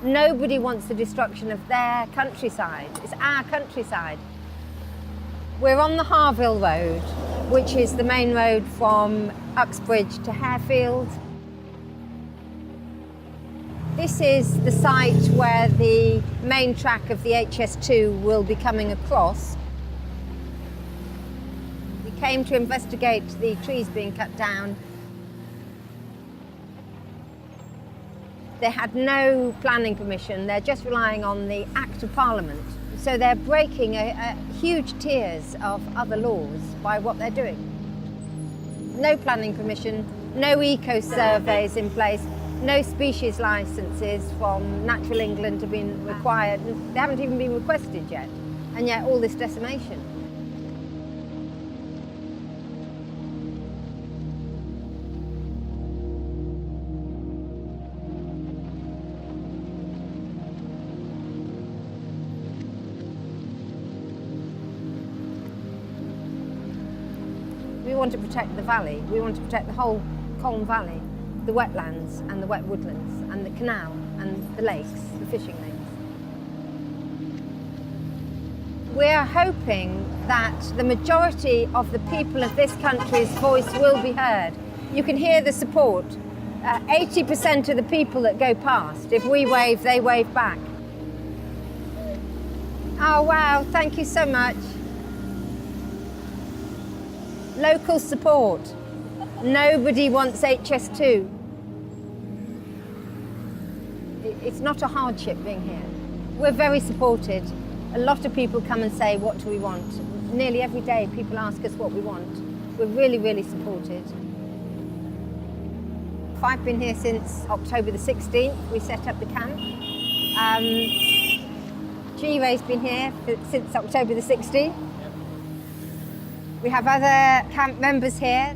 Nobody wants the destruction of their countryside. It's our countryside. We're on the Harville Road, which is the main road from Uxbridge to Harefield. This is the site where the main track of the HS2 will be coming across. We came to investigate the trees being cut down. They had no planning permission, they're just relying on the Act of Parliament. So they're breaking a huge tiers of other laws by what they're doing. No planning permission, no eco-surveys in place, no species licences from Natural England have been required, and they haven't even been requested yet, and yet all this decimation. We want to protect the valley, we want to protect the whole Colne Valley, the wetlands and the wet woodlands and the canal and the lakes, the fishing lakes. We're hoping that the majority of the people of this country's voice will be heard. You can hear the support. 80% of the people that go past, if we wave, they wave back. Oh wow, thank you so much. Local support. Nobody wants HS2. It's not a hardship being here. We're very supported. A lot of people come and say, what do we want? Nearly every day people ask us what we want. We're really, really supported. I've been here since October the 16th. We set up the camp. G-Ray's been here since October the 16th. We have other camp members here.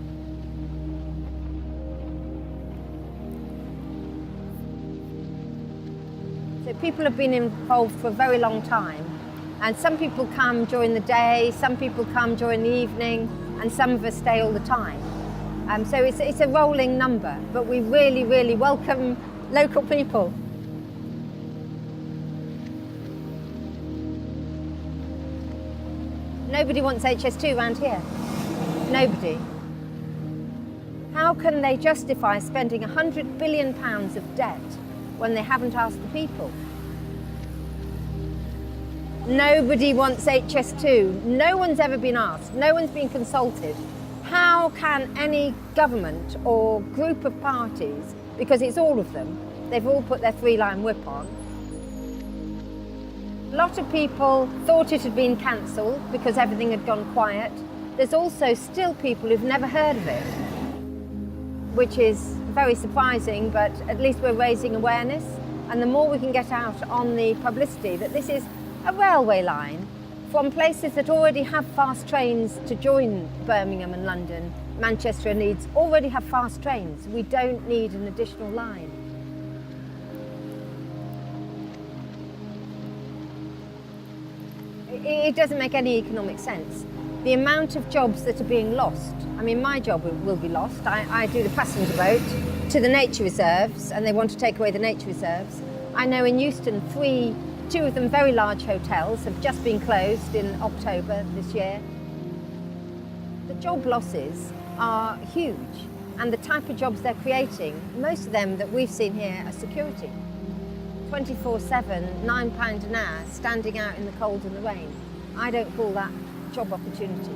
So people have been involved for a very long time. And some people come during the day, some people come during the evening, and some of us stay all the time. So it's a rolling number, but we really, really welcome local people. Nobody wants HS2 around here. Nobody. How can they justify spending £100 billion of debt when they haven't asked the people? Nobody wants HS2. No one's ever been asked. No one's been consulted. How can any government or group of parties, because it's all of them, they've all put their three-line whip on. A lot of people thought it had been cancelled because everything had gone quiet. There's also still people who've never heard of it, which is very surprising, but at least we're raising awareness. And the more we can get out on the publicity that this is a railway line from places that already have fast trains to join Birmingham and London, Manchester and Leeds already have fast trains. We don't need an additional line. It doesn't make any economic sense. The amount of jobs that are being lost, I mean, my job will be lost. I do the passenger boat to the nature reserves, and they want to take away the nature reserves. I know in Euston, two of them very large hotels have just been closed in October this year. The job losses are huge, and the type of jobs they're creating, most of them that we've seen here are security. 24/7, £9 an hour, standing out in the cold and the rain. I don't call that job opportunity.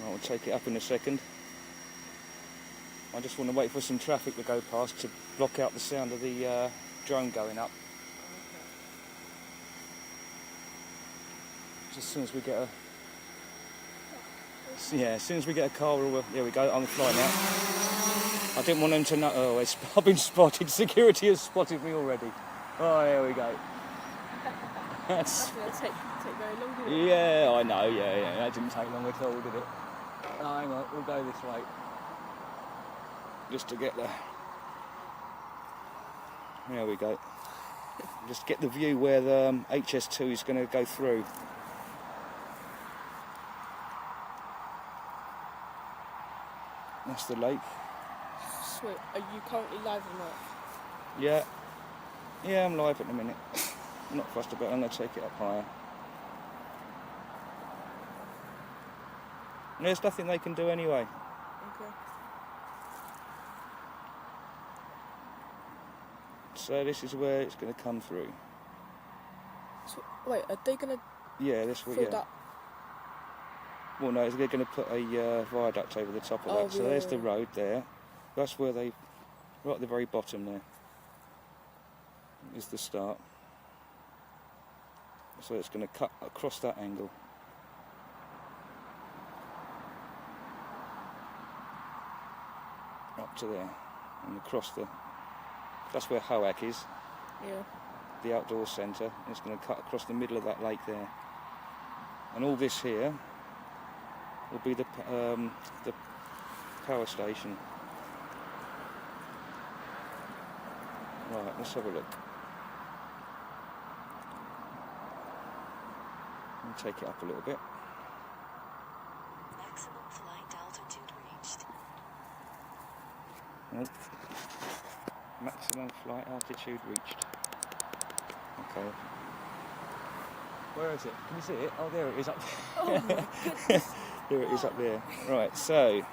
I'll take it up in a second. I just want to wait for some traffic to go past to block out the sound of the drone going up. Just as soon as we get as soon as we get a car, there we go, on the fly now. I didn't want them to know. Oh, I've been spotted. Security has spotted me already. Oh, here we go. That's going to take very long, didn't it? Yeah, I know. Yeah. That didn't take long at all, did it? Oh, hang on, we'll go this way. Just to get there. There we go. Just get the view where the HS2 is going to go through. That's the lake. Sweet. Are you currently live or not? Yeah. Yeah, I'm live at the minute. I'm not fussed about it. I'm going to take it up higher. There's nothing they can do anyway. Okay. So this is where it's going to come through. So, wait, are they going to Yeah, this will, fill yeah. that? Well, no, they're going to put a viaduct over the top of that. So there's the road there. That's where they, right at the very bottom there, is the start. So it's going to cut across that angle. Up to there, and across the, that's where Hoak is, Yeah. the outdoor centre, and it's going to cut across the middle of that lake there. And all this here will be the power station. Right, let's have a look. I'll take it up a little bit. Maximum flight altitude reached. Nope. Maximum flight altitude reached. Okay. Where is it? Can you see it? Oh, there it is up there. Oh my goodness. There it is up there. Right, so.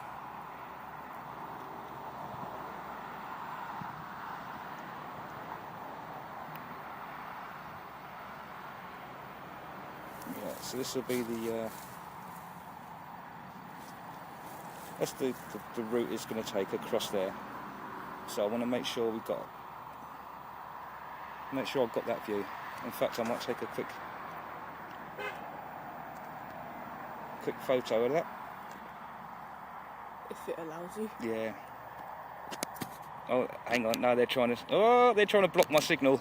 Yeah, so this will be the. That's the route it's going to take across there. So I want to make sure I've got that view. In fact, I might take a quick photo of that. If it allows you. Yeah. Oh, hang on. No, they're trying to block my signal.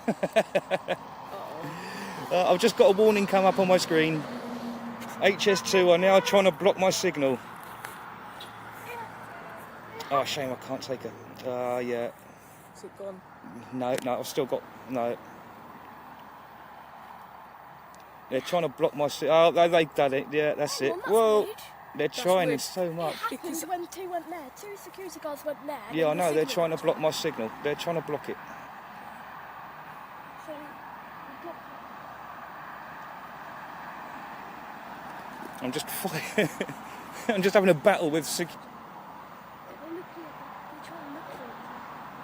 Uh-oh. I've just got a warning come up on my screen. HS2 are now trying to block my signal. Oh, shame I can't take it. Yeah. Is it gone? No, I've still got... No. They're trying to block my... Oh, they've done it. Yeah, that's it. That's Well, weird. they're That's trying weird. so much. Because when two went there, two security guards went there. Yeah, I and the know. They're signal trying to went block my signal. They're trying to block it. So, we blocked I'm just fighting. I'm just having a battle with... it. They're looking at it. They're trying to look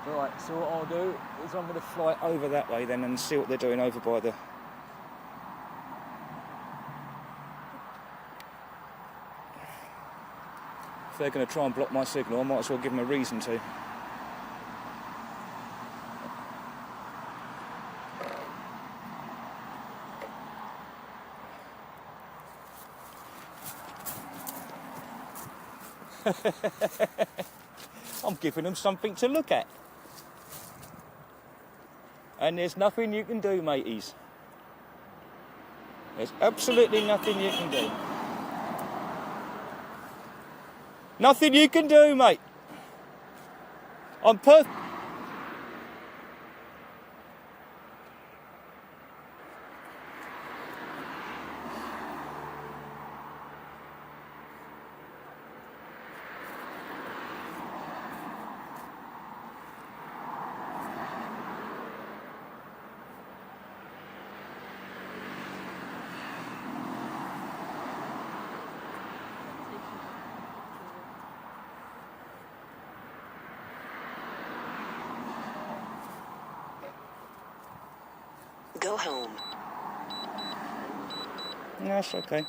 for it. Right, so what I'll do is I'm going to fly over that way then and see what they're doing over by the... If they're going to try and block my signal, I might as well give them a reason to. I'm giving them something to look at. And there's nothing you can do, mateys. There's absolutely nothing you can do. Nothing you can do, mate. I'm perfect. Go home. That's okay.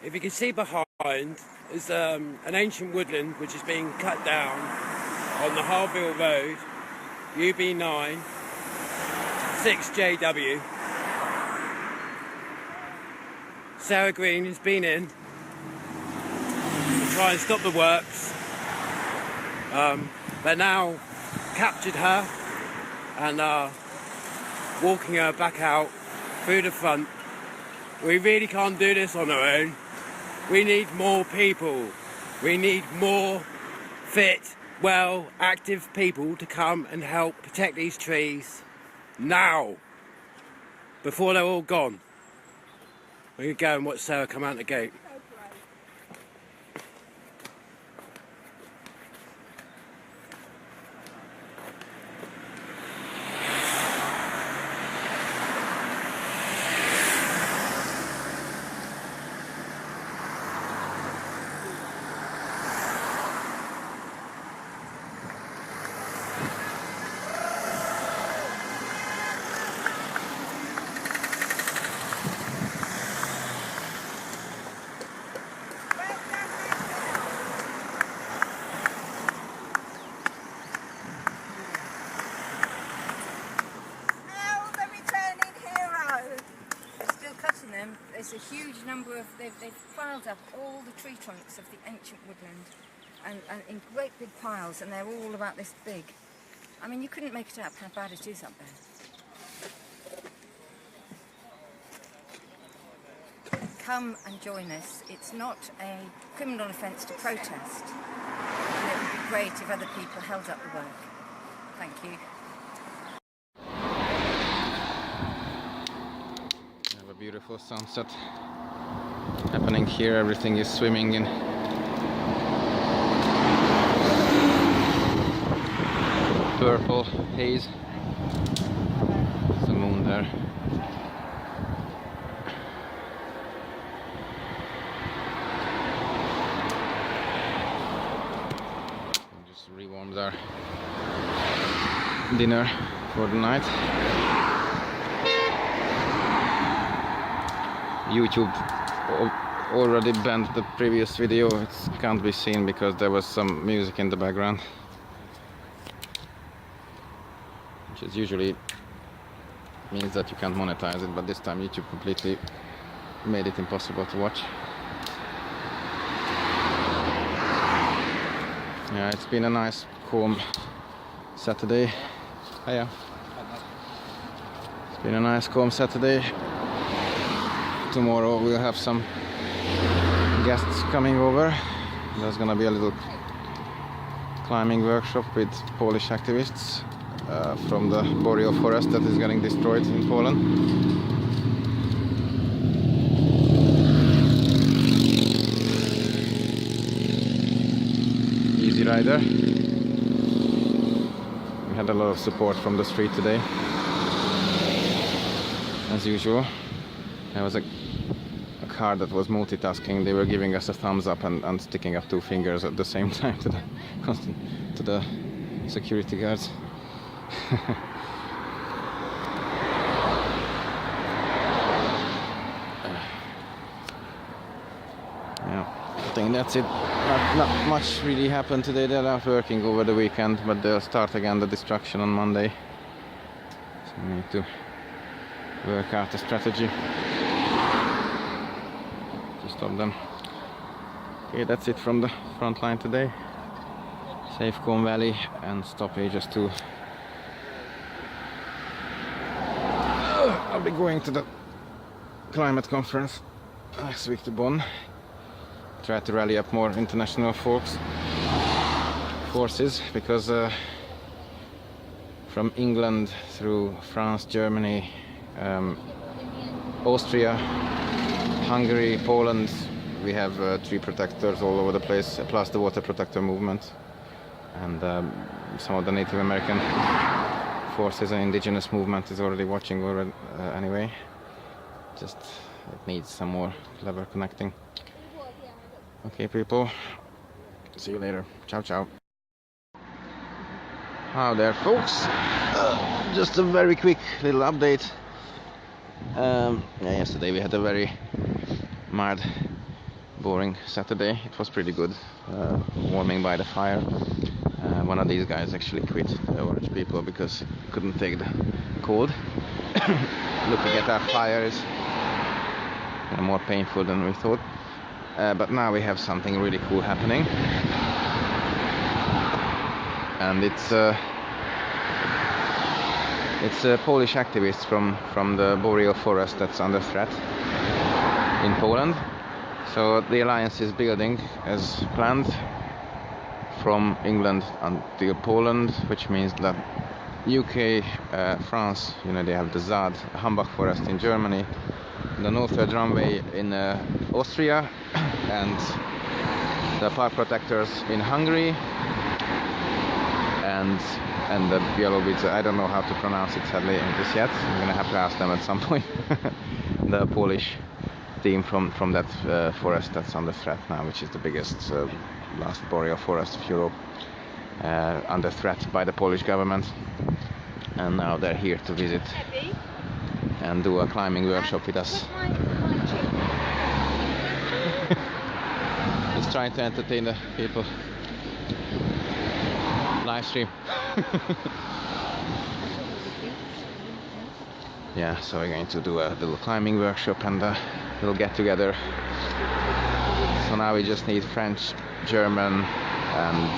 If you can see behind, is an ancient woodland which is being cut down on the Harville Road, UB9 6JW. Sarah Green has been in to try and stop the works, but now captured her and are walking her back out through the front. We really can't do this on our own. We need more people. We need more fit, well, active people to come and help protect these trees now, before they're all gone. We're going to go and watch Sarah come out the gate. There's a huge number of, they've piled up all the tree trunks of the ancient woodland and in great big piles, and they're all about this big. I mean, you couldn't make it up how bad it is up there. Come and join us. It's not a criminal offence to protest, and it would be great if other people held up the work. Thank you. Beautiful sunset happening here. Everything is swimming in purple haze. There's the moon there. We just rewarmed our dinner for the night. YouTube already banned the previous video. It can't be seen because there was some music in the background, which is usually means that you can't monetize it, but this time YouTube completely made it impossible to watch. Yeah, it's been a nice calm Saturday. Hiya. It's been a nice calm Saturday. Tomorrow we'll have some guests coming over. There's gonna be a little climbing workshop with Polish activists from the boreal forest that is getting destroyed in Poland. Easy rider. We had a lot of support from the street today, as usual. There was a car that was multitasking. They were giving us a thumbs up and sticking up two fingers at the same time to the security guards. Yeah, I think that's it. Not much really happened today. They're not working over the weekend, but they'll start again the destruction on Monday. So we need to work out a strategy to stop them. Okay, that's it from the front line today. Safe Colne Valley and stoppages too. I'll be going to the climate conference next week to Bonn. Try to rally up more international forces because from England through France, Germany, Austria, Hungary, Poland, we have tree protectors all over the place, plus the water protector movement, and some of the Native American forces and indigenous movement is already watching already, anyway. Just it needs some more clever connecting. Okay, people, see you later. Ciao, ciao. How there, folks. Just a very quick little update. Yesterday we had a very mild, boring Saturday. It was pretty good, warming by the fire. One of these guys actually quit, the orange people, because he couldn't take the cold. Looking at our fire is kind of more painful than we thought. But now we have something really cool happening. And it's It's Polish activists from the boreal forest that's under threat in Poland. So the alliance is building as planned from England until Poland, which means that UK, France, you know, they have the ZAD, Hambach forest in Germany, the Northward Runway in Austria, and the park protectors in Hungary, and the Białowieża, I don't know how to pronounce it sadly just yet, I'm gonna have to ask them at some point. The Polish team from that forest that's under threat now, which is the biggest last boreal forest of Europe, under threat by the Polish government, and now they're here to visit and do a climbing workshop with us. Just trying to entertain the people. Live stream. Yeah, so we're going to do a little climbing workshop and a little get together. So now we just need French, German and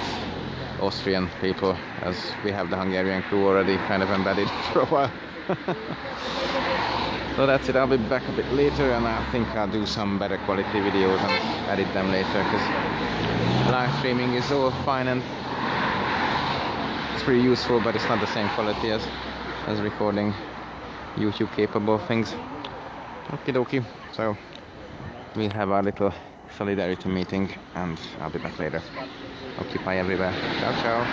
Austrian people, as we have the Hungarian crew already kind of embedded for a while. So that's it, I'll be back a bit later, and I think I'll do some better quality videos and edit them later, because live streaming is all fine and it's pretty useful, but it's not the same quality as recording YouTube capable things. Okie dokie, so we'll have our little solidarity meeting and I'll be back later. Occupy everywhere. Ciao ciao.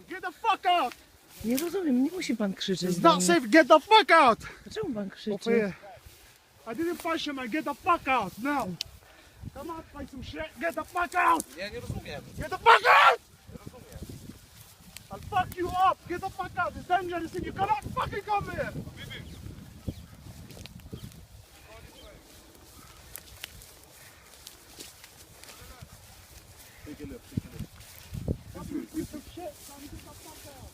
Get the fuck out! Nie rozumiem, nie musi pan krzyczeć. It's not safe, get the fuck out! Dlaczego pan krzyczy? Over here. I didn't punch him, man. Get the fuck out now! Come on, fight some shit. Get the fuck out! Ja nie rozumiem. Get the fuck out! I'll fuck you up! Get the fuck out! It's dangerous and you cannot fucking come here! Take a look, take a look. Get some shit, son. Get the fuck out!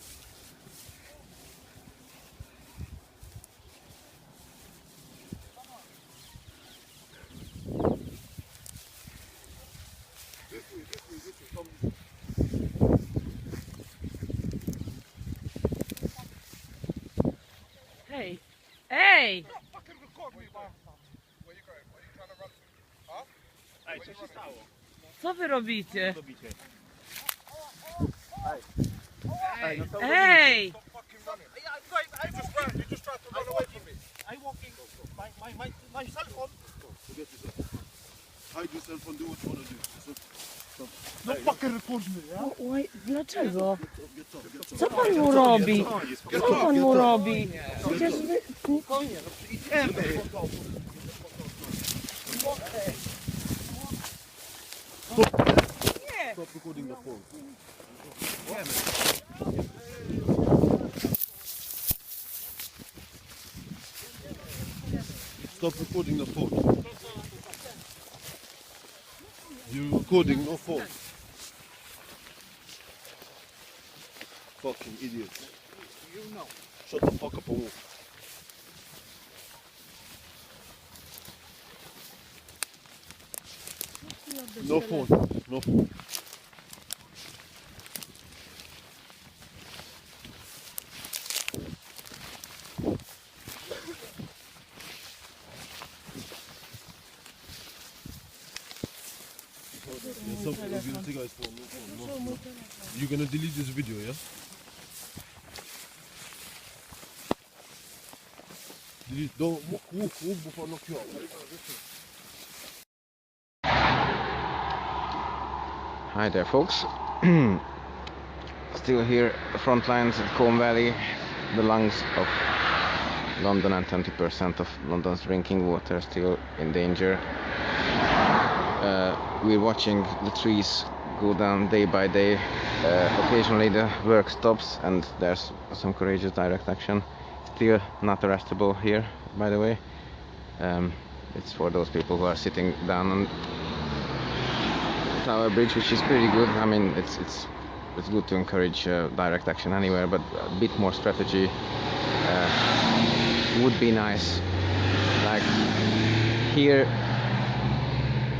Hej! Ej! Co wy robicie? Ej! Hide yourself and do what you want to do. Don't fucking record me, yeah? Oj, dlaczego? Get up. Co pan mu robi? Co pan mu robi? Przecież wy... Stop recording the phone. Stop recording the phone. You're recording no phone. Fucking idiots. Shut the fuck up and walk. No phone. No phone. You're gonna delete this video, yeah? Delete. Don't move before I knock you out. Hi there, folks. Still here, the front lines at Colne Valley, the lungs of London, and 20% of London's drinking water still in danger. We're watching the trees go down day by day. Occasionally the work stops and there's some courageous direct action. Still not arrestable here, by the way. It's for those people who are sitting down on Tower Bridge, which is pretty good. I mean, it's good to encourage direct action anywhere, but a bit more strategy would be nice. Like here,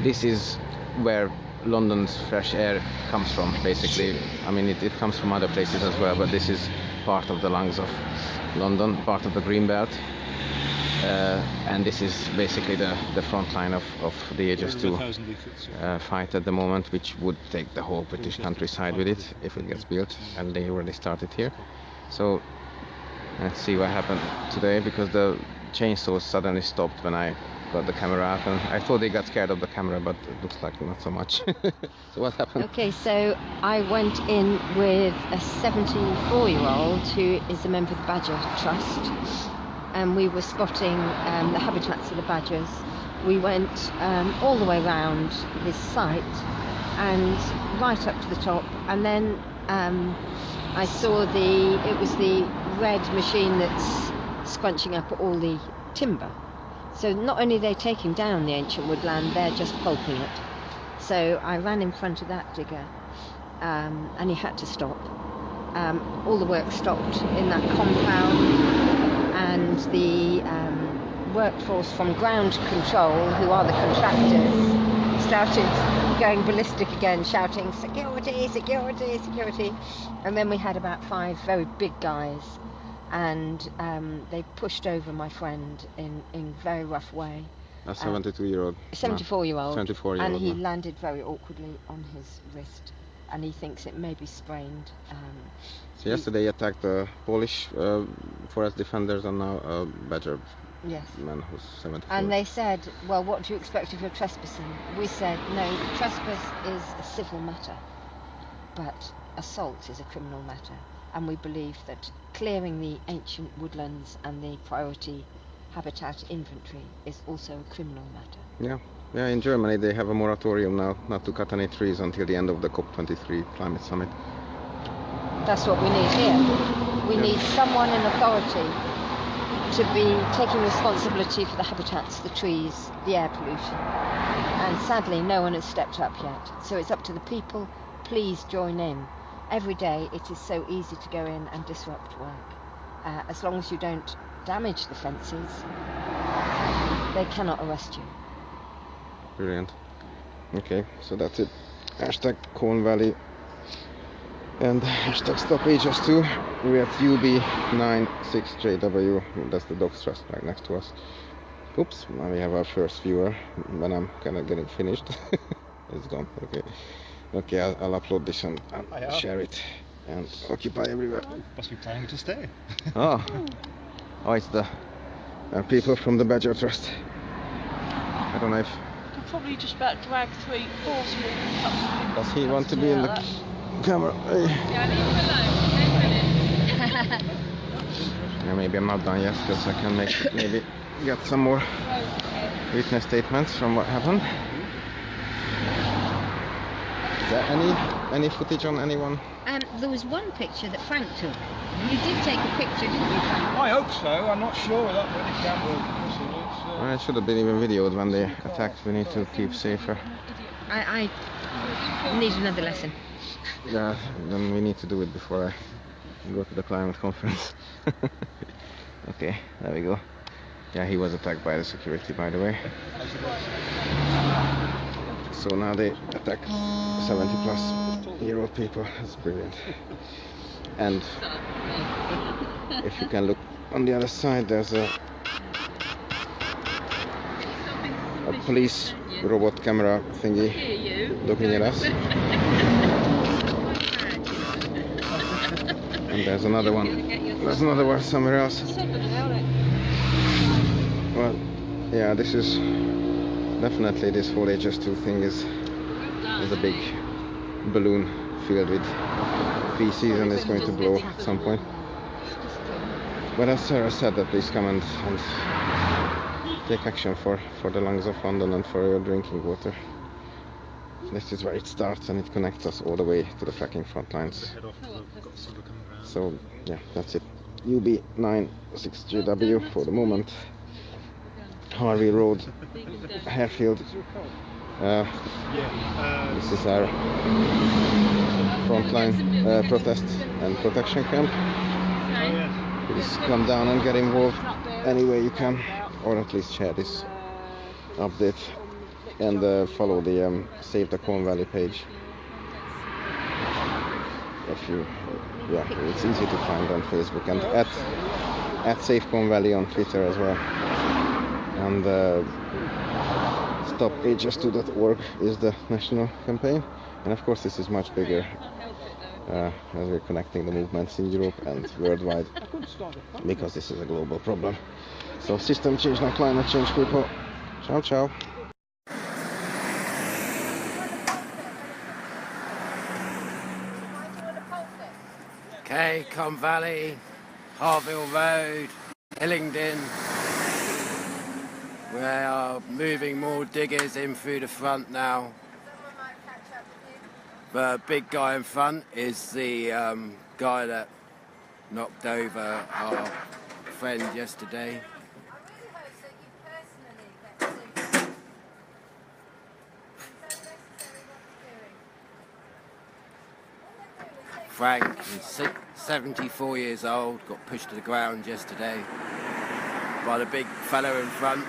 this is where London's fresh air comes from, basically. I mean, it comes from other places as well, but this is part of the lungs of London, part of the green belt. And this is basically the front line of the HS2 fight at the moment, which would take the whole British countryside with it if it gets built, and they already started here. So let's see what happened today, because the chainsaws suddenly stopped when I got the camera out, and I thought they got scared of the camera, but it looks like not so much. So what happened? Okay, so I went in with a 74-year-old who is a member of the Badger Trust, and we were spotting the habitats of the badgers. We went all the way around this site and right up to the top, and then I saw it was the red machine that's scrunching up all the timber. So not only are they taking down the ancient woodland, they're just pulping it. So I ran in front of that digger, and he had to stop. All the work stopped in that compound, and the workforce from ground control, who are the contractors, started going ballistic again, shouting, "Security, security, security." And then we had about 5 very big guys, and they pushed over my friend in a very rough way. A 72-year-old. 74-year-old. 74-year-old. And he landed very awkwardly on his wrist, and he thinks it may be sprained. So yesterday he attacked the Polish forest defenders, and now a badger man who's 74. And they said, "Well, what do you expect if you're trespassing?" We said, "No, trespass is a civil matter, but assault is a criminal matter." And we believe that clearing the ancient woodlands and the priority habitat inventory is also a criminal matter. Yeah, in Germany they have a moratorium now not to cut any trees until the end of the COP23 climate summit. That's what we need here. We need someone in authority to be taking responsibility for the habitats, the trees, the air pollution. And sadly, no one has stepped up yet. So it's up to the people. Please join in. Every day it is so easy to go in and disrupt work. As long as you don't damage the fences, they cannot arrest you. Brilliant. Okay, so that's it. Hashtag Colne Valley and hashtag stop HS2. We're at UB96JW. That's the Dogs Trust right next to us. Oops, now we have our first viewer when I'm kind of getting finished. It's gone. Okay, I'll upload this and share it and occupy everywhere. Must be planning to stay. Oh, it's the people from the Badger Trust. I don't know if... Could probably just about drag 3 small cups. Does he want to be in the camera? Yeah, I leave him alone. Yeah, maybe I'm not done yet, because I can maybe get some more witness statements from what happened. Is there any footage on anyone? There was one picture that Frank took. You did take a picture, didn't you, Frank? I hope so. I'm not sure with that really camera. Well, it should have been even videoed when they attacked. We need to keep safer. I need another lesson. Yeah, then we need to do it before I go to the climate conference. Okay, there we go. Yeah, he was attacked by the security, by the way. So now they attack 70-plus-year-old people. That's brilliant. And if you can look on the other side, there's a police robot camera thingy looking at us. And there's another one. There's another one somewhere else. Well, yeah, this is definitely, this whole HS2 thing is a big balloon filled with feces and it's going to blow at some point. But as Sarah said, that please come and take action for the lungs of London and for your drinking water. This is where it starts, and it connects us all the way to the fracking front lines. So yeah, that's it. UB96GW for the moment. Harvey Road, Harefield. This is our frontline protest and protection camp. Please come down and get involved any way you can, or at least share this update and follow the Save the Colne Valley page. It's easy to find on Facebook, and at Save Colne Valley on Twitter as well. And StopHS2.org is the national campaign, and of course this is much bigger as we're connecting the movements in Europe and worldwide, because this is a global problem. So system change, not climate change, people. Ciao, ciao. Okay, Colne Valley, Harville Road, Hillingdon. We are moving more diggers in through the front now. The big guy in front is the guy that knocked over our friend yesterday. Frank is 74 years old, got pushed to the ground yesterday by the big fellow in front.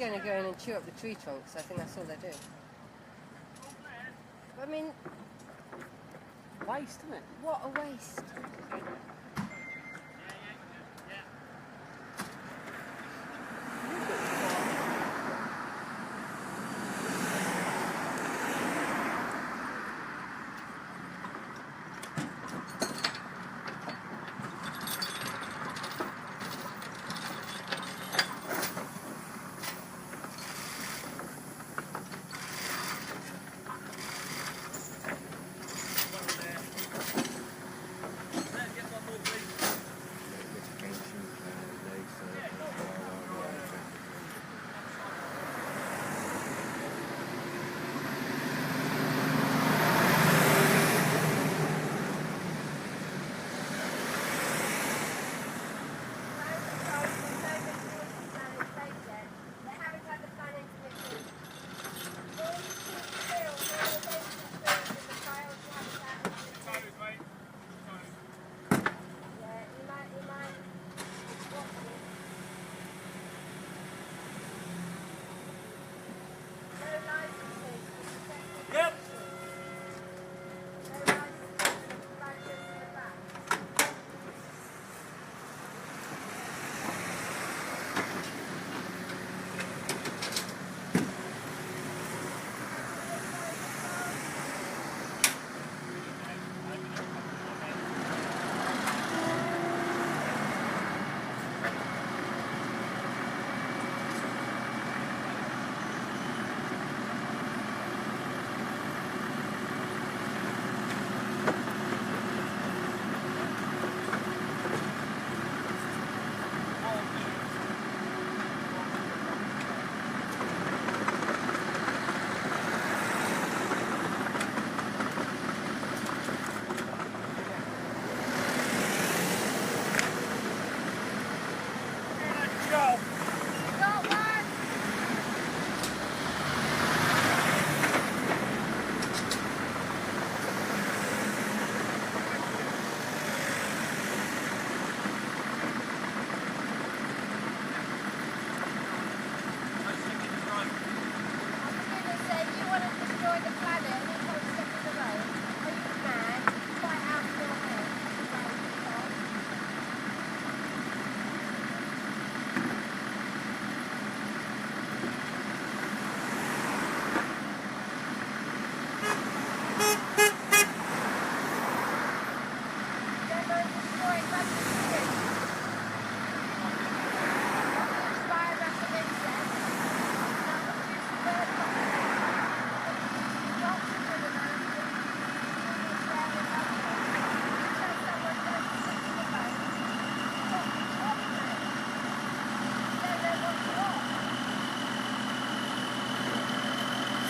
going to go in and chew up the tree trunks. I think that's all they're doing. I mean, Waste, isn't it? what a waste.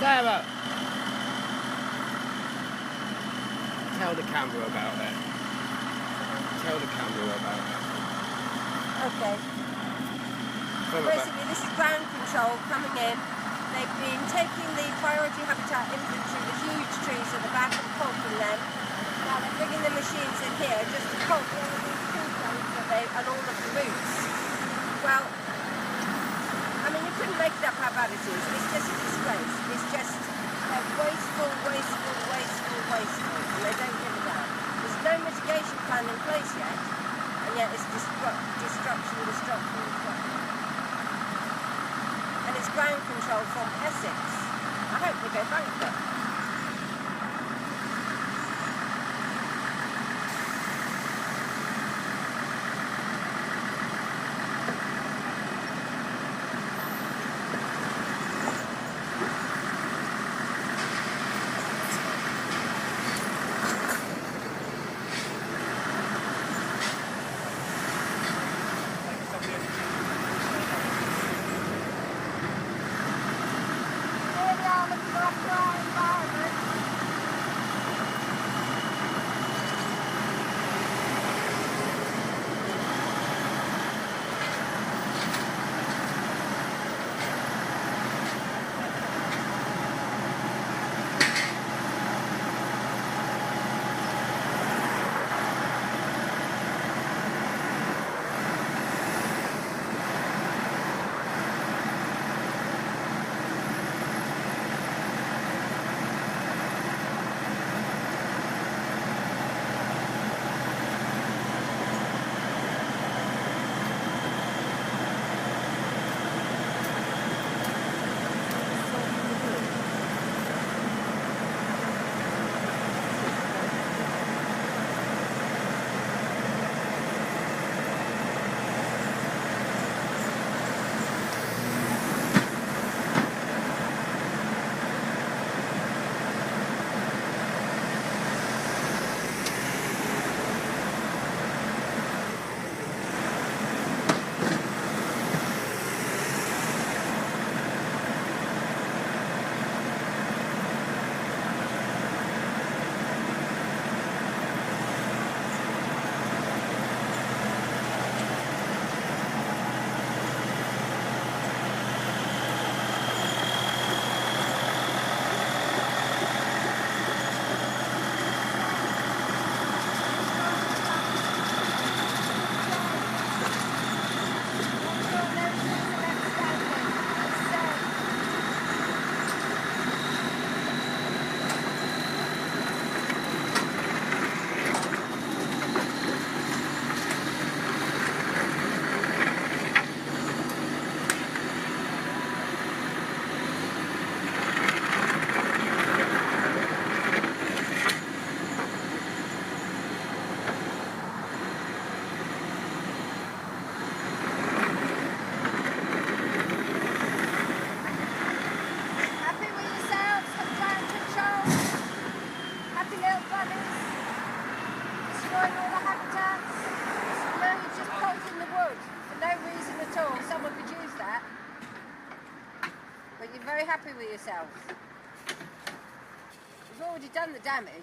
Sarah! Tell the camera about it. Tell the camera about it. Okay. Basically, this is ground control coming in. They've been taking the priority habitat inventory, the huge trees at the back, and pulping them. Now they're bringing the machines in here just to pulp all of these tree trunks and all of the roots. Well, I mean, you couldn't make it up how bad it is. It's just a disgrace. It's just wasteful, wasteful, wasteful, wasteful, and they don't give it out. There's no mitigation plan in place yet, and yet it's destruction. And it's ground control from Essex. I hope they go bankrupt. Really are looking after our environment. little bunnies, destroying all the habitats. No, you're just planting the wood for no reason at all. Someone could use that. But you're very happy with yourselves. You've already done the damage.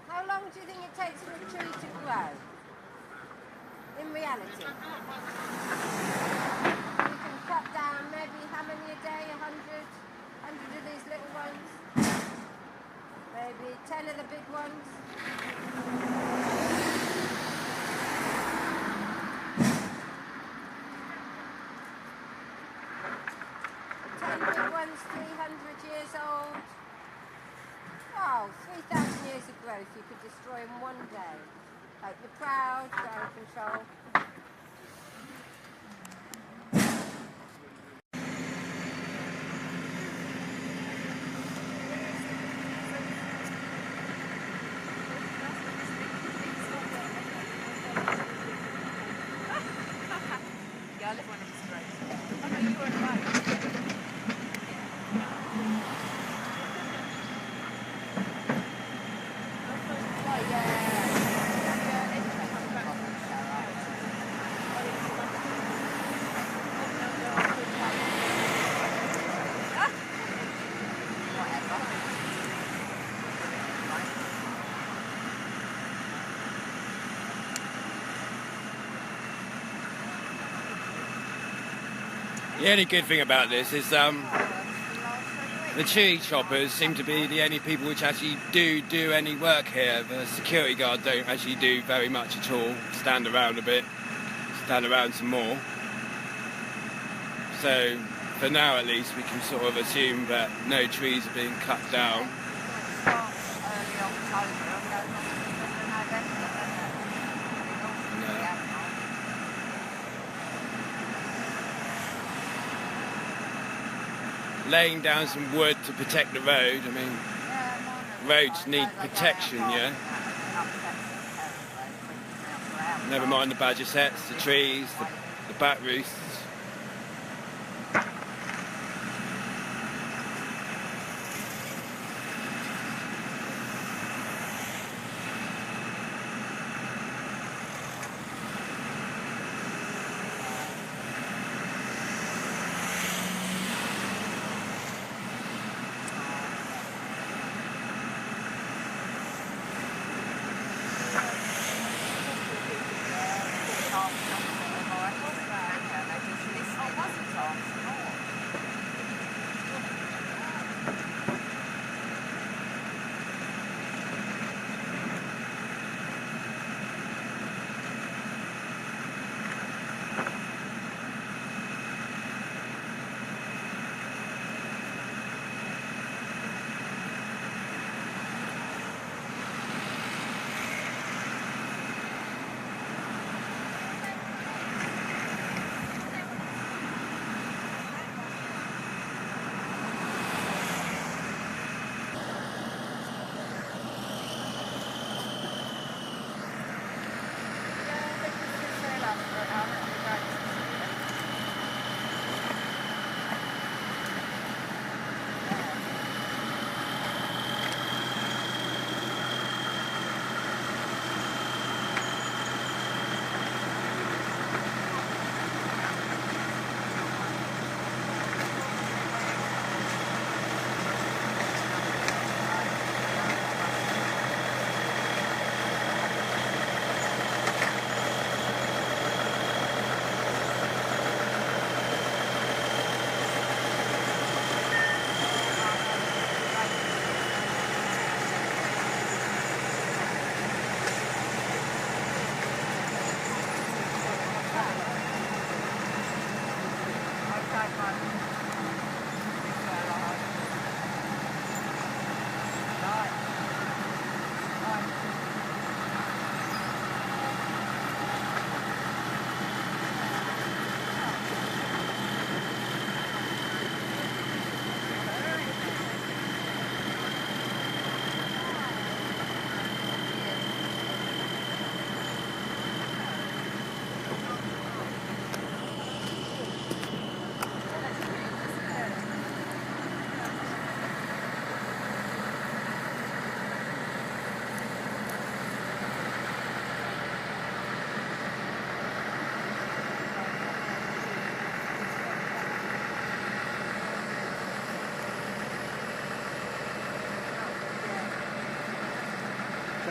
How long do you think it takes for a tree to grow? In reality? You can cut down maybe how many a day? 100? 100 of these little ones? Maybe 10 of the big ones? Big ones, 300 years old. Wow, 3,000 years of growth you could destroy in one day. Hope you're proud, ground control. Yeah, I live one of the strokes. Oh no, you weren't right. The only good thing about this is the tree choppers seem to be the only people which actually do any work here. The security guard don't actually do very much at all. Stand around a bit, stand around some more. So for now at least we can sort of assume that no trees are being cut down. Laying down some wood to protect the road. I mean, roads need protection, yeah? Never mind the badger sets, the trees, the bat roosts.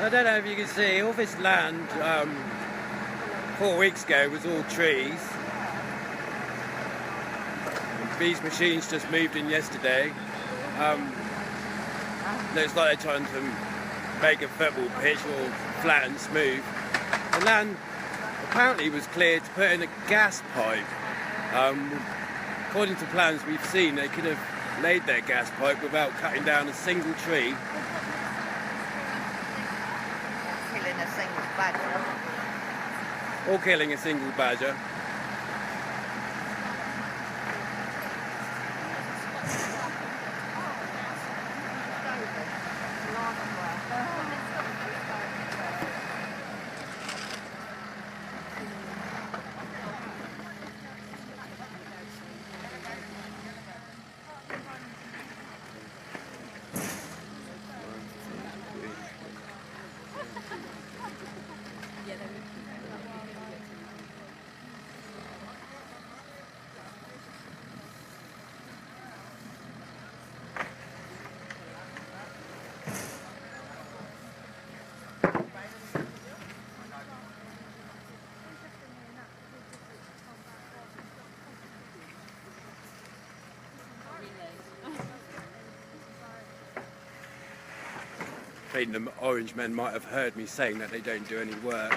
I don't know if you can see, all this land 4 weeks ago was all trees. These machines just moved in yesterday. Looks like they're trying to make a football pitch all flat and smooth. The land apparently was cleared to put in a gas pipe. According to plans we've seen, they could have laid their gas pipe without cutting down a single tree. Killing a single badger. Or killing a single badger. I think the orange men might have heard me saying that they don't do any work.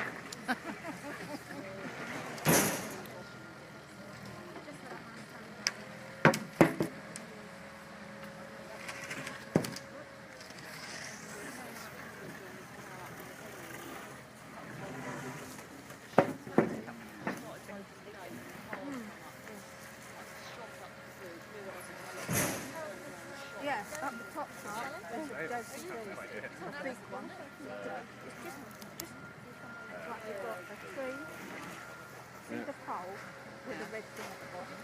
Yes, up the top part, there's a big one. Like you've got a tree, see the pole with the red thing at the bottom.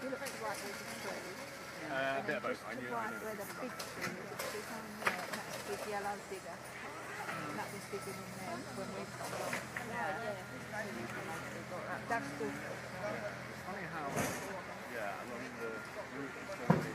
You look to the right, there's a tree. A bit of both. To the right where the big tree is, it's behind there, and that's a big yellow digger. And that was digging in there when we got along. That's the... Funny how, yeah, along the route it's going to be.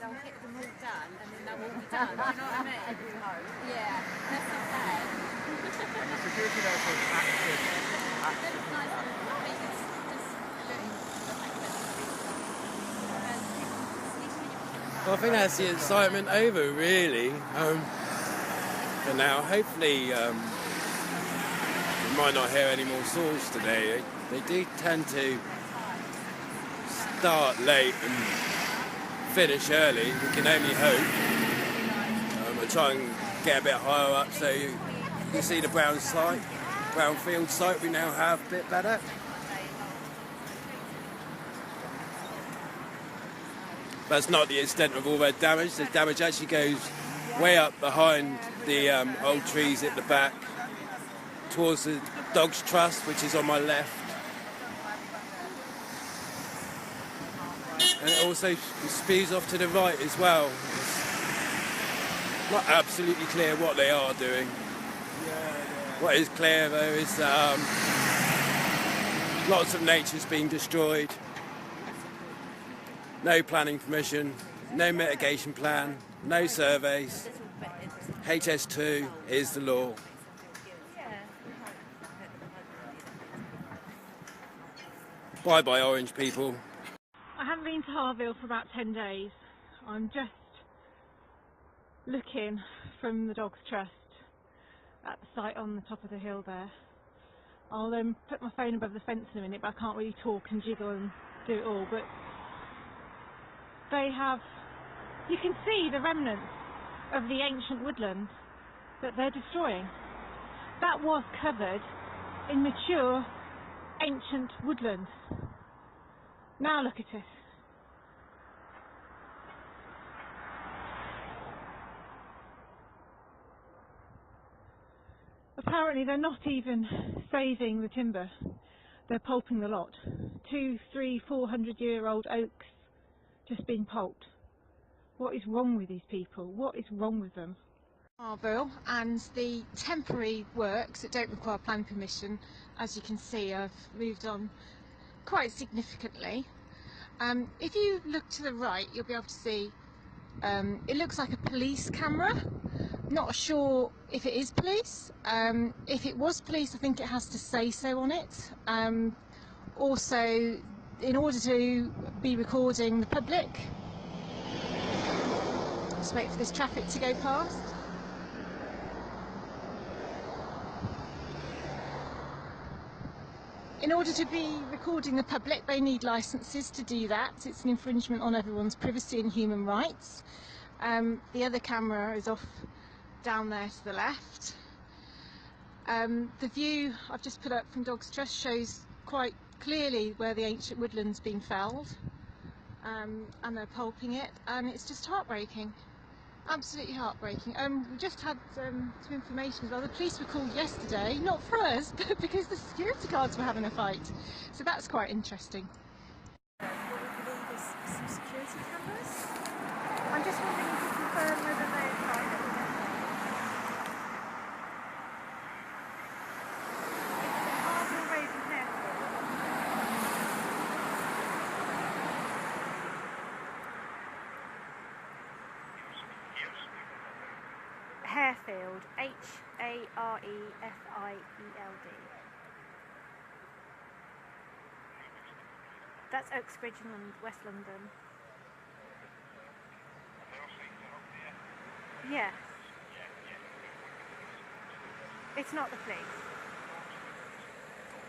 I'll get them all done and then they'll all be done. Do you know what I mean? Yeah, that's not bad. And the security there is active. It's nice and just Well, I think that's the excitement over, really. For now, hopefully, we might not hear any more saws today. They do tend to start late and finish early. We can only hope. We'll try and get a bit higher up so you can see the brown field site we now have a bit better. That's not the extent of all their damage. The damage actually goes way up behind the old trees at the back towards the Dog's Trust, which is on my left. And it also spews off to the right as well. It's not absolutely clear what they are doing. What is clear though is that lots of nature's been destroyed. No planning permission, no mitigation plan, no surveys. HS2 is the law. Bye bye orange people. I haven't been to Harville for about 10 days. I'm just looking from the Dog's Trust at the site on the top of the hill there. I'll put my phone above the fence in a minute, but I can't really talk and jiggle and do it all. But they have, you can see the remnants of the ancient woodland that they're destroying. That was covered in mature ancient woodland. Now look at it. Apparently they're not even saving the timber, they're pulping the lot. 200, 300, 400-year-old oaks just being pulped. What is wrong with these people? What is wrong with them? Bill, and the temporary works that don't require planning permission, as you can see, I've moved on quite significantly. If you look to the right, you'll be able to see it looks like a police camera. Not sure if it is police. If it was police, I think it has to say so on it. Also, in order to be recording the public, just wait for this traffic to go past. In order to be recording the public, they need licences to do that. It's an infringement on everyone's privacy and human rights. The other camera is off down there to the left. The view I've just put up from Dogs Trust shows quite clearly where the ancient woodland's been felled, and they're pulping it, and it's just heartbreaking. Absolutely heartbreaking. We just had some information as well. The police were called yesterday, not for us, but because the security guards were having a fight. So that's quite interesting. What we believe is some security cameras. I'm just wondering if you confirm whether they're private or not. It's Harbour Road and Harefield, Harefield. That's Uxbridge in West London. Yes. It's not the police.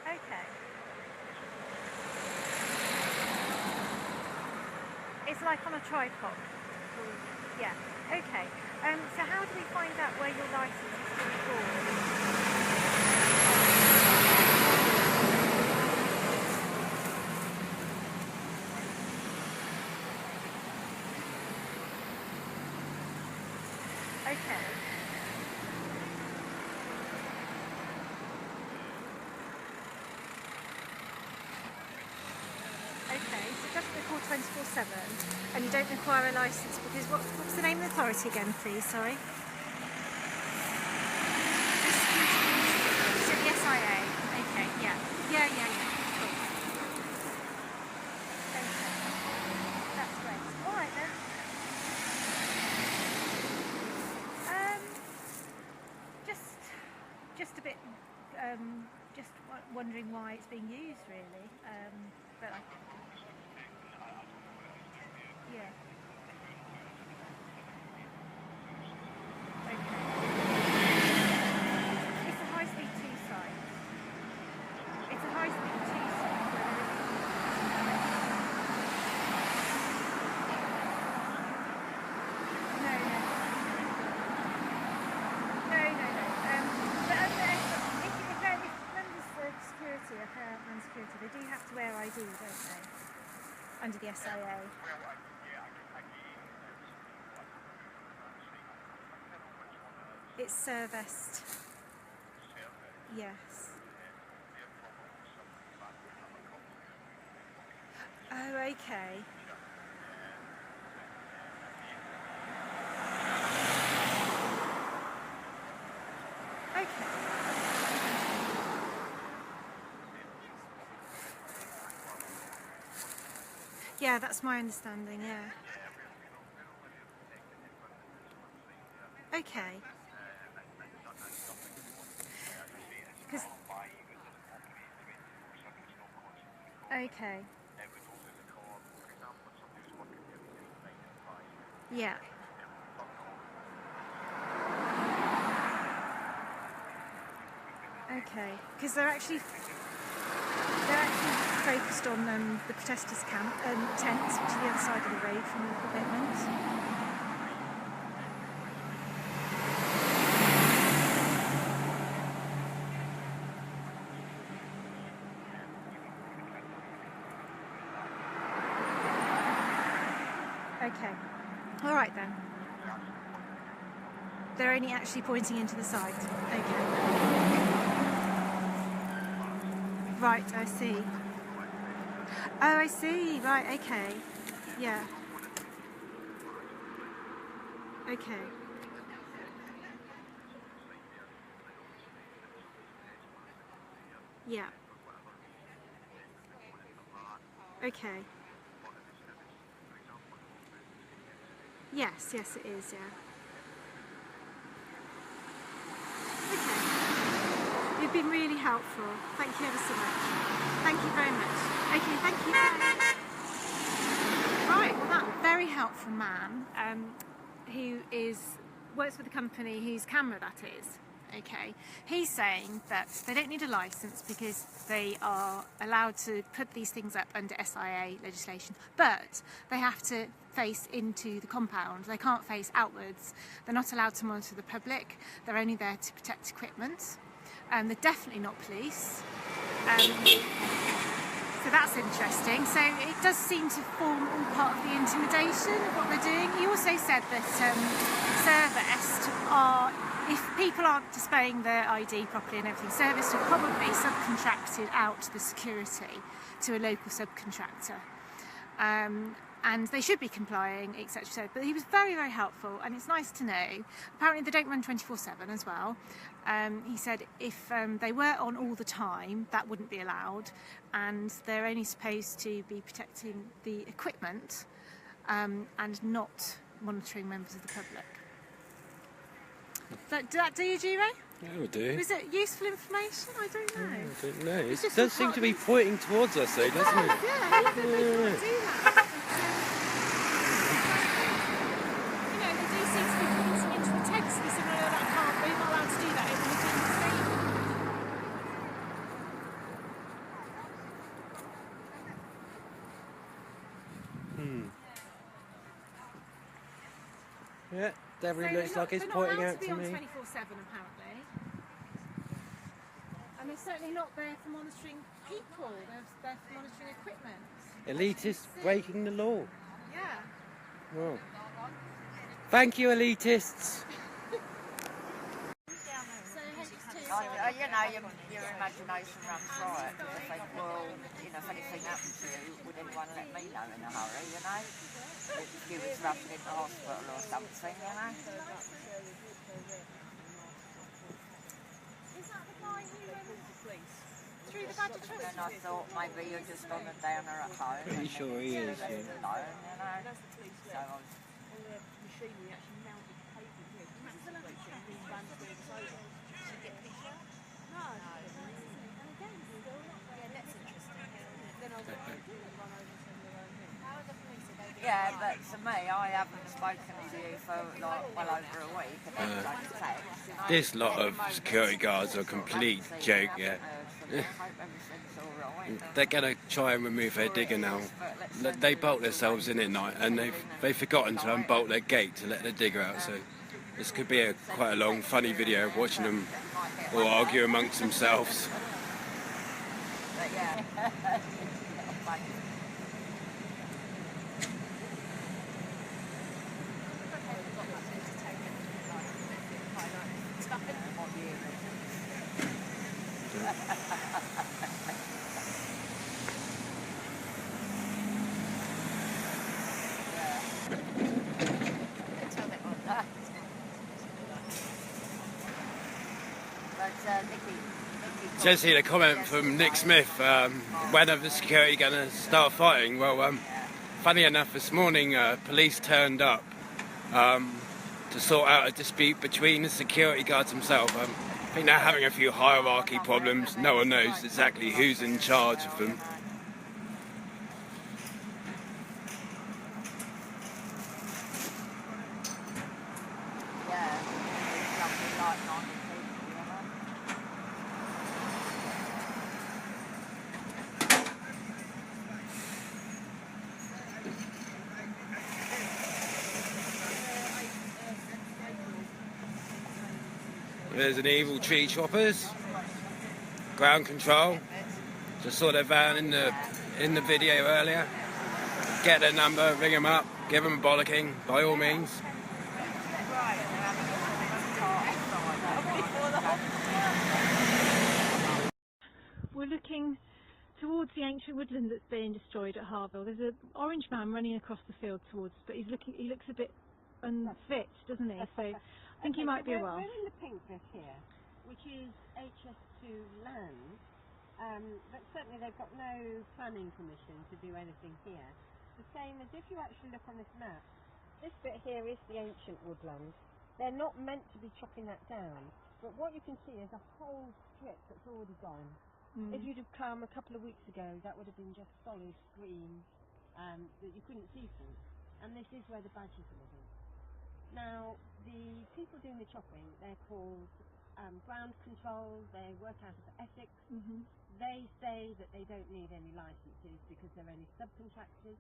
Okay. It's like on a tripod. Yeah. Okay. So how do we find out where your license is to record? Okay. Okay, so it doesn't record 24/7, and you don't require a licence because what's the name of the authority again, please? Sorry. So the SIA. Okay, yeah. Yeah. Cool. Okay. That's great. All right then. Just a bit, just wondering why it's being used, really. But yeah. Okay. It's a high-speed 2 site. It's a high-speed 2 site. No. Security, they do have to wear ID, don't they? Under the SIA. It's serviced. Yes. Oh, okay. Yeah, that's my understanding, yeah. Okay. Okay. Yeah. Okay, because they're actually focused on the protesters' camp tents, which is the other side of the road from the equipment. Okay. All right then. They're only actually pointing into the site. Okay. Right, I see. Oh, I see. Right, okay. Yeah. Okay. Yeah. Okay. Yes, yes it is, yeah. Okay. You've been really helpful. Thank you ever so much. Thank you very much. Okay, thank you. Right, well that very helpful man who works with a company whose camera that is, okay, he's saying that they don't need a licence because they are allowed to put these things up under SIA legislation, but they have to face into the compound. They can't face outwards. They're not allowed to monitor the public. They're only there to protect equipment. They're definitely not police. So that's interesting. So it does seem to form all part of the intimidation of what they're doing. He also said that service are, if people aren't displaying their ID properly and everything, service are probably subcontracted out the security to a local subcontractor. And they should be complying, etc. But he was very, very helpful, and it's nice to know. Apparently they don't run 24/7 as well. He said if they were on all the time, that wouldn't be allowed, and they're only supposed to be protecting the equipment and not monitoring members of the public. Does that do you, G-Ray? Yeah, it would do. Was it useful information? I don't know. I don't know. It's It just does a seem part to of be the- pointing towards us though, doesn't it? Yeah, he said they can't do that. You know, they do seem to be pointing into the text. They said, no, that can't, we're not allowed to do that. It would have been Yeah, definitely looks like it's pointing out to me. They're not allowed to be on 24/7 apparently. And they're certainly not there for monitoring people. They're there for monitoring equipment. Elitists breaking the law. Yeah. Well, thank you, elitists. You know, your imagination runs riot. You think, well, you know, if anything happened to you, would anyone let me know in a hurry, you know? If you was rushed into hospital or something, you know? Is that the guy who threw the badger trust? And I thought maybe you're just on a downer at home. Pretty sure he is, Alone, yeah. you know? So I was... Yeah, but to me, I haven't spoken to you for like well over a week, and then like text, you know? This lot of security guards are a complete joke, yeah. They're going to try and remove their digger now. They bolt themselves in at night, and they've forgotten to unbolt their gate to let the digger out, so this could be quite a long, funny video of watching them all argue amongst themselves. But yeah. Just seen a comment from Nick Smith, when are the security going to start fighting? Well, funny enough, this morning police turned up to sort out a dispute between the security guards themselves. I think they're having a few hierarchy problems. No one knows exactly who's in charge of them. There's an evil tree choppers, ground control. Just saw their van in the video earlier. Get their number, ring them up, give them a bollocking by all means. we're looking towards the ancient woodland that's being destroyed at Harville. There's an orange man running across the field towards us, but he looks a bit unfit, doesn't he? So I think he might be a while. We're in the pink bit here, which is HS2 land, but certainly they've got no planning permission to do anything here. The same as if you actually look on this map, this bit here is the ancient woodland. They're not meant to be chopping that down, but what you can see is a whole strip that's already gone. If you'd have come a couple of weeks ago, that would have been just solid green that you couldn't see through. And this is where the badgers are living. Now, the people doing the chopping, they're called ground control. They work out of Essex. They say that they don't need any licences because they're only subcontractors,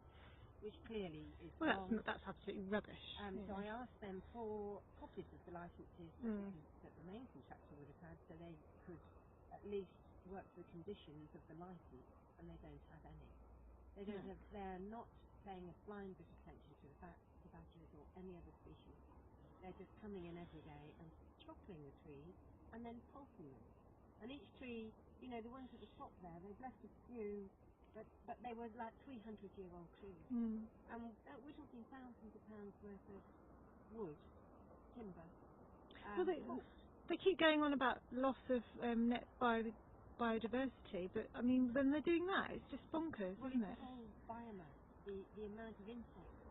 which clearly is wrong. That's absolutely rubbish. So I asked them for copies of the licences that the main contractor would have had, so they could at least work the conditions of the licence, and they don't have any. They don't have. They're not paying a flying bit of attention to the badgers or any other species. They're just coming in every day and chopping the trees and then pulping them. And each tree, you know, the ones at the top there, they've left a few, but they were like 300-year-old trees. And we're talking thousands of pounds worth of wood, timber. Well, they keep going on about loss of net biodiversity, but I mean, when they're doing that, it's just bonkers, isn't it? The whole biomass, the amount of insects.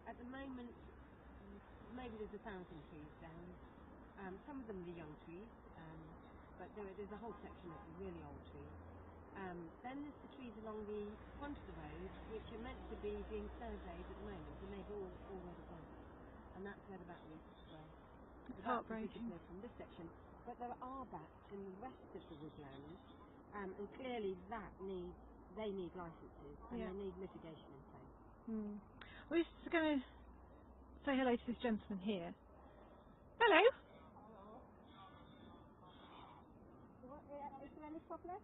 At the moment, maybe there's 1,000 trees down. Some of them are the young trees, but there's a whole section of the really old trees. Then there's the trees along the front of the road, which are meant to be being surveyed at the moment, and they've all already gone. And that's where the batteries were. It's heartbreaking. From this section. But there are bats in the rest of the woodland, and clearly they need licences and they need mitigation in place. We're just going to say hello to this gentleman here. Hello. Is there any problem?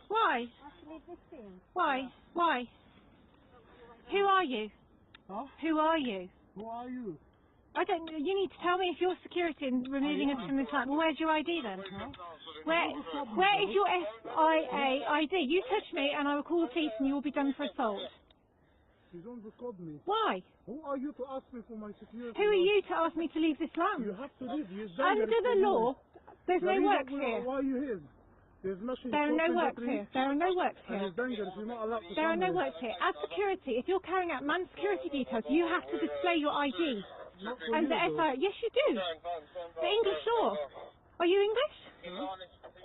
Why? I have to leave this in. Why? Why? Who are you? Huh? Who are you? Who are you? I don't. You need to tell me if you're security and removing us from this land. Well, where's your ID then? Huh? Where is your SIA ID? You touch me and I will call the police and you will be done for assault. You don't record me. Why? Who are you to ask me for my security? Who are you to ask me to leave this land? You have to leave. Under the law, there's no work here. Why are you here? There's nothing. There are no works here. There are no works And here. it's dangerous. You're not allowed to There are come no here. works here. As security, if you're carrying out manned security details, you have to display your ID. Not for And you, the though. SIA. Yes, you do. The English law. Are you English?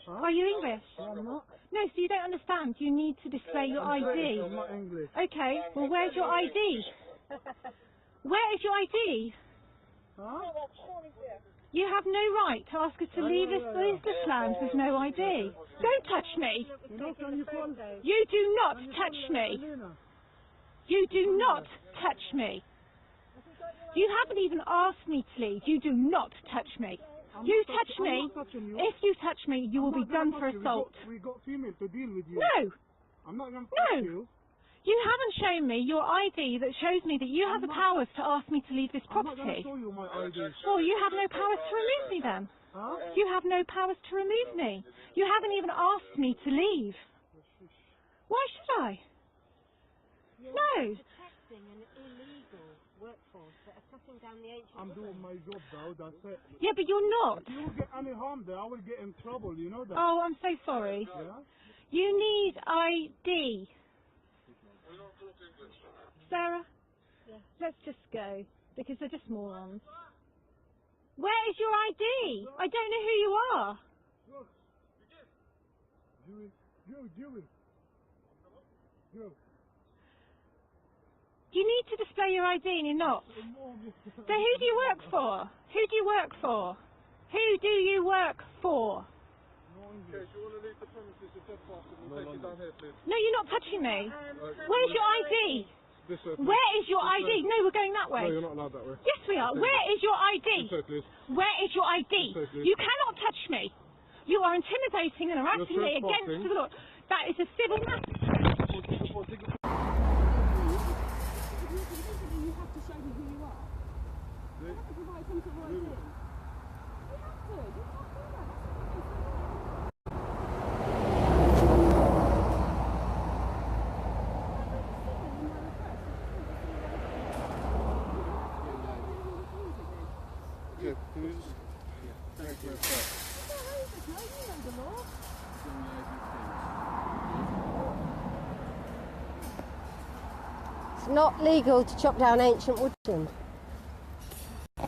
Huh? Are you English? No, I'm not. No, so you don't understand. You need to display your I'm British, ID. I'm not English. Okay, well, where's your ID? Where is your ID? Huh? You have no right to ask us to leave this land with no ID. Don't touch me. You know, can you call? You do not touch me. Elena? You do not touch me. You haven't even asked me to leave. You do not touch me. You touch me. If you touch me, you will be done for assault. We got female to deal with you. No. I'm not going to touch you. You haven't shown me your ID that shows me that you have the powers to ask me to leave this I'm not going to property. show you my ID. Well, you have no powers to remove me then. Huh? You have no powers to remove me. You haven't even asked me to leave. Why should I? No. Protecting an illegal workforce that are cutting down the ancient I'm doing my job now, that's it. Yeah, but you're not. If you get any harm there, I will get in trouble, you know that? Oh, I'm so sorry. Yeah? You need ID. Sarah, let's just go, because they're just morons. Where is your ID? I don't know who you are. Look. Dewey. You need to display your ID and you're not. So who do you work for? Who do you work for? Who do you work for? Okay, if you want to leave the premises, you're dead fast, and we'll take you down here, please. No, you're not touching me. Where's your ID? This way, please. Where is your ID? No, we're going that way. No, you're not allowed that way. Yes, we are. Where is your ID? This way, please. Where is your ID? This way, please. You cannot touch me. You are intimidating and harassing me against the law. That is a civil matter. You have to show me who you are. You have to provide some sort of ID. You have to. You can't do that. It's not legal to chop down ancient woodland. Well,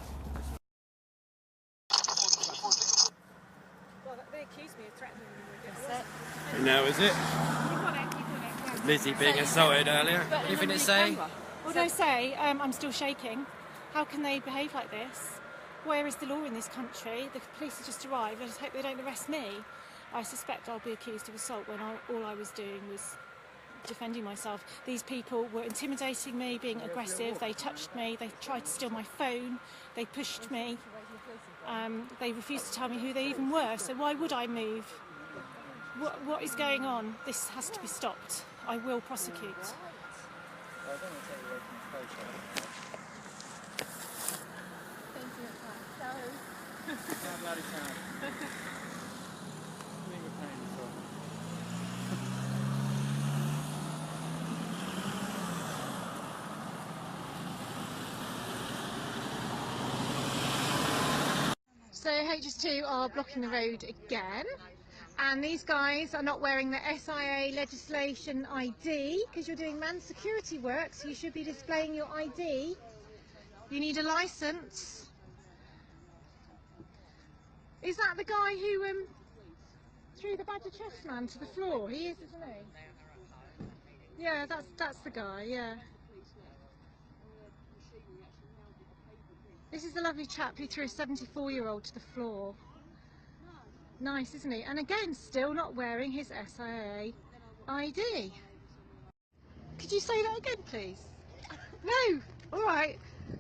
they accused me of threatening them with this. And now is it? You got it, you got it. Lizzie being assaulted earlier. What do you think it say? What do I say? I'm still shaking. How can they behave like this? Where is the law in this country? The police have just arrived. I just hope they don't arrest me. I suspect I'll be accused of assault when all I was doing was defending myself. These people were intimidating me, being aggressive. They touched me. They tried to steal my phone. They pushed me. They refused to tell me who they even were. So why would I move? What is going on? This has to be stopped. I will prosecute. So HS2 are blocking the road again, and these guys are not wearing the SIA legislation ID because you're doing manned security work, so you should be displaying your ID. You need a licence. Is that the guy who threw the badger chest man to the floor? He is, isn't he? Yeah, that's the guy, yeah. This is the lovely chap who threw a 74-year-old to the floor. Nice, isn't he? And again, still not wearing his SIA ID. Could you say that again, please? No! Alright.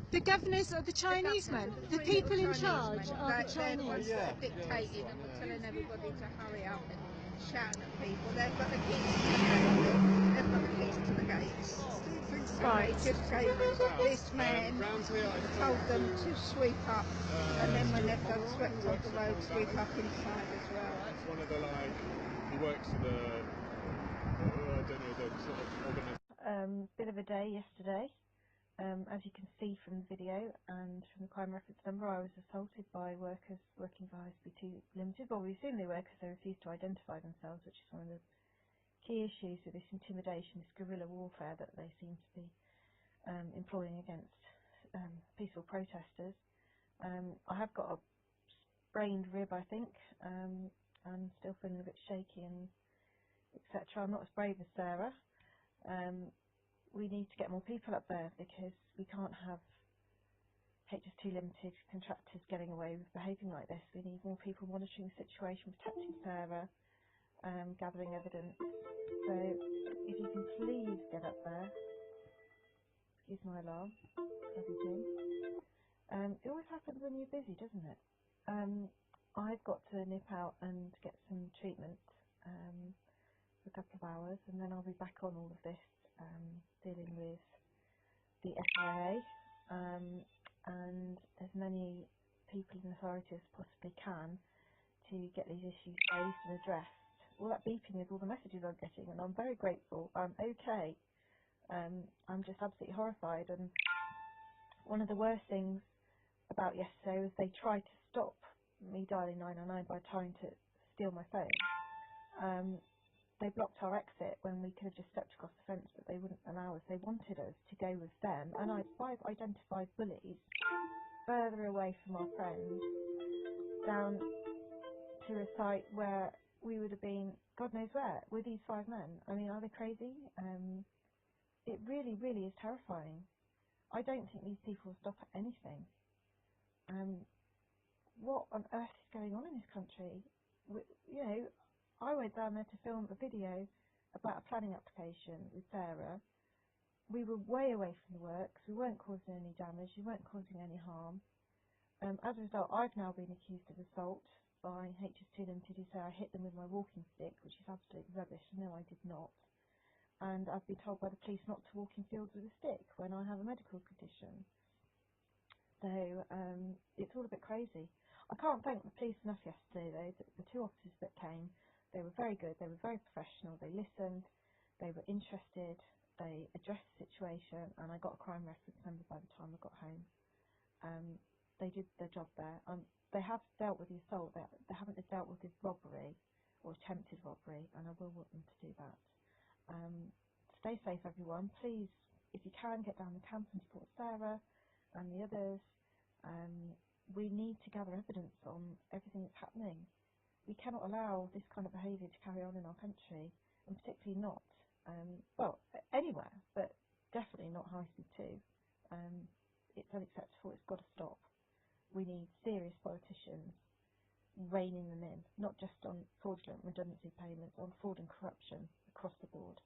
The governors are the Chinese men. The people in charge are the Chinese. They're dictating and telling everybody to hurry up and shouting at people. They've got the keys to the gate. They've got the keys to the gates. Right. They just gave this man, told them to sweep up, and then when they've done swept up the road, sweep up inside as well. It's one of the, like, he works for the, I don't know, the sort of organisation. Bit of a day yesterday. As you can see from the video and from the crime reference number, I was assaulted by workers working for HSB2 Limited. Well, we assume they were because they refused to identify themselves, which is one of the key issues with this intimidation, this guerrilla warfare that they seem to be employing against peaceful protesters. I have got a sprained rib, I think. I'm still feeling a bit shaky and etc. I'm not as brave as Sarah. We need to get more people up there because we can't have HS2 Limited contractors getting away with behaving like this. We need more people monitoring the situation, protecting Sarah, gathering evidence. So if you can please get up there. Excuse my alarm. Everything. It always happens when you're busy, doesn't it? I've got to nip out and get some treatment for a couple of hours, and then I'll be back on all of this, dealing with the SIA and as many people in authority as possibly can to get these issues raised and addressed. All that beeping is all the messages I'm getting, and I'm very grateful. I'm okay. I'm just absolutely horrified, and one of the worst things about yesterday was they tried to stop me dialing 999 by trying to steal my phone. They blocked our exit when we could have just stepped across the fence, but they wouldn't allow us. They wanted us to go with them, and I've 5 identified bullies further away from our friend down to a site where we would have been, God knows where, with these 5 men. I mean, are they crazy? It really, really is terrifying. I don't think these people will stop at anything. What on earth is going on in this country? You know, I went down there to film a video about a planning application with Sarah. We were way away from the works. We weren't causing any damage. We weren't causing any harm. As a result, I've now been accused of assault by HS2 Limited, who say I hit them with my walking stick, which is absolute rubbish. No, I did not. And I've been told by the police not to walk in fields with a stick when I have a medical condition. So it's all a bit crazy. I can't thank the police enough yesterday though. The 2 officers that came, they were very good, they were very professional, they listened, they were interested, they addressed the situation, and I got a crime reference number by the time I got home. They did their job there. They have dealt with the assault, they haven't dealt with this robbery or attempted robbery, and I will want them to do that. Stay safe everyone, please if you can, get down the camp and support Sarah and the others. We need to gather evidence on everything that's happening. We cannot allow this kind of behaviour to carry on in our country, and particularly not, well, anywhere, but definitely not High Speed 2. It's unacceptable, it's got to stop. We need serious politicians reining them in, not just on fraudulent redundancy payments, on fraud and corruption across the board.